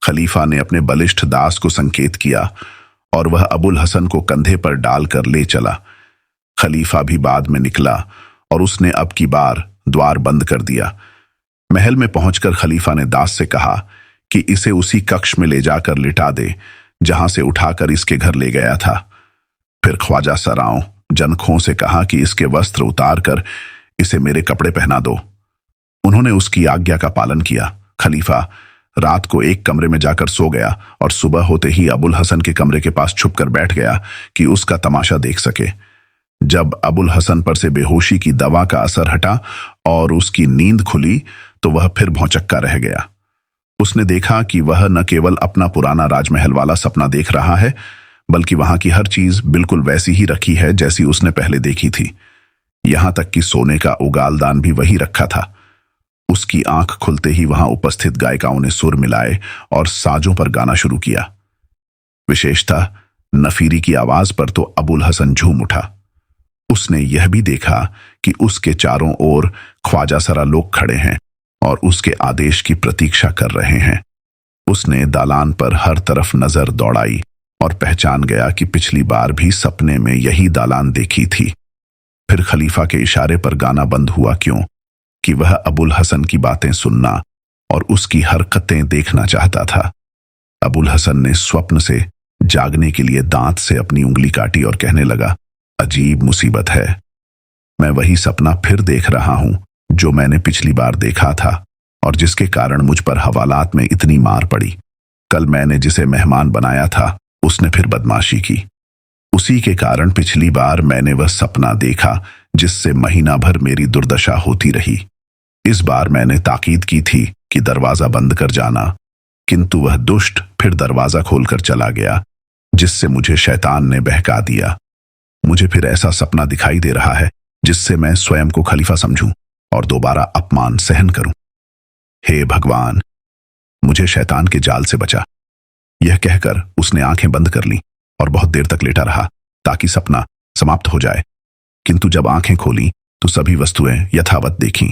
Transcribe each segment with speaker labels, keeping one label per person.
Speaker 1: खलीफा ने अपने बलिष्ठ दास को संकेत किया और वह अबुल हसन को कंधे पर डालकर ले चला। खलीफा भी बाद में निकला और उसने अब की बार द्वार बंद कर दिया। महल में पहुंचकर खलीफा ने दास से कहा कि इसे उसी कक्ष में ले जाकर लिटा दे जहां से उठाकर इसके घर ले गया था। फिर ख्वाजा सराओं जनखों से कहा कि इसके वस्त्र उतार कर इसे मेरे कपड़े पहना दो। उन्होंने उसकी आज्ञा का पालन किया। खलीफा रात को एक कमरे में जाकर सो गया और सुबह होते ही अबुल हसन के कमरे के पास छुपकर बैठ गया कि उसका तमाशा देख सके। जब अबुल हसन पर से बेहोशी की दवा का असर हटा और उसकी नींद खुली तो वह फिर भौचक्का रह गया। उसने देखा कि वह न केवल अपना पुराना राजमहल वाला सपना देख रहा है, बल्कि वहां की हर चीज बिल्कुल वैसी ही रखी है जैसी उसने पहले देखी थी। यहां तक कि सोने का उगालदान भी वही रखा था। उसकी आंख खुलते ही वहां उपस्थित गायिकाओं ने सुर मिलाए और साजों पर गाना शुरू किया। विशेषतः नफीरी की आवाज पर तो अबुल हसन झूम उठा। उसने यह भी देखा कि उसके चारों ओर ख्वाजा सरा लोग खड़े हैं और उसके आदेश की प्रतीक्षा कर रहे हैं। उसने दालान पर हर तरफ नजर दौड़ाई और पहचान गया कि पिछली बार भी सपने में यही दालान देखी थी। फिर खलीफा के इशारे पर गाना बंद हुआ, क्यों कि वह अबुल हसन की बातें सुनना और उसकी हरकतें देखना चाहता था। अबुल हसन ने स्वप्न से जागने के लिए दांत से अपनी उंगली काटी और कहने लगा, अजीब मुसीबत है। मैं वही सपना फिर देख रहा हूं जो मैंने पिछली बार देखा था और जिसके कारण मुझ पर हवालात में इतनी मार पड़ी। कल मैंने जिसे मेहमान बनाया था उसने फिर बदमाशी की। उसी के कारण पिछली बार मैंने वह सपना देखा जिससे महीना भर मेरी दुर्दशा होती रही। इस बार मैंने ताकीद की थी कि दरवाजा बंद कर जाना, किंतु वह दुष्ट फिर दरवाजा खोलकर चला गया, जिससे मुझे शैतान ने बहका दिया। मुझे फिर ऐसा सपना दिखाई दे रहा है जिससे मैं स्वयं को खलीफा समझूं और दोबारा अपमान सहन करूं। हे भगवान, मुझे शैतान के जाल से बचा। यह कहकर उसने आंखें बंद कर लीं और बहुत देर तक लेटा रहा ताकि सपना समाप्त हो जाए। किंतु जब आंखें खोली तो सभी वस्तुएं यथावत देखीं।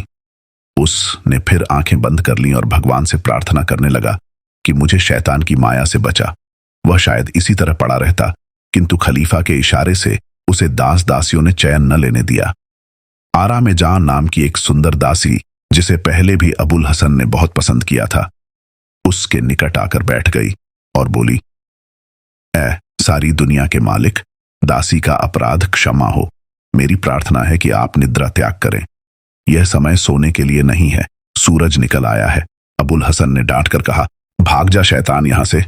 Speaker 1: उसने फिर आंखें बंद कर लीं और भगवान से प्रार्थना करने लगा कि मुझे शैतान की माया से बचा। वह शायद इसी तरह पड़ा रहता, किंतु खलीफा के इशारे से उसे दास दासियों ने चैन न लेने दिया। आरा में जान नाम की एक सुंदर दासी, जिसे पहले भी अबुल हसन ने बहुत पसंद किया था, उसके निकट आकर बैठ गई और बोली, ऐ सारी दुनिया के मालिक, दासी का अपराध क्षमा हो। मेरी प्रार्थना है कि आप निद्रा त्याग करें। यह समय सोने के लिए नहीं है, सूरज निकल आया है। अबुल हसन ने डांट कर कहा, भाग जा शैतान यहां से।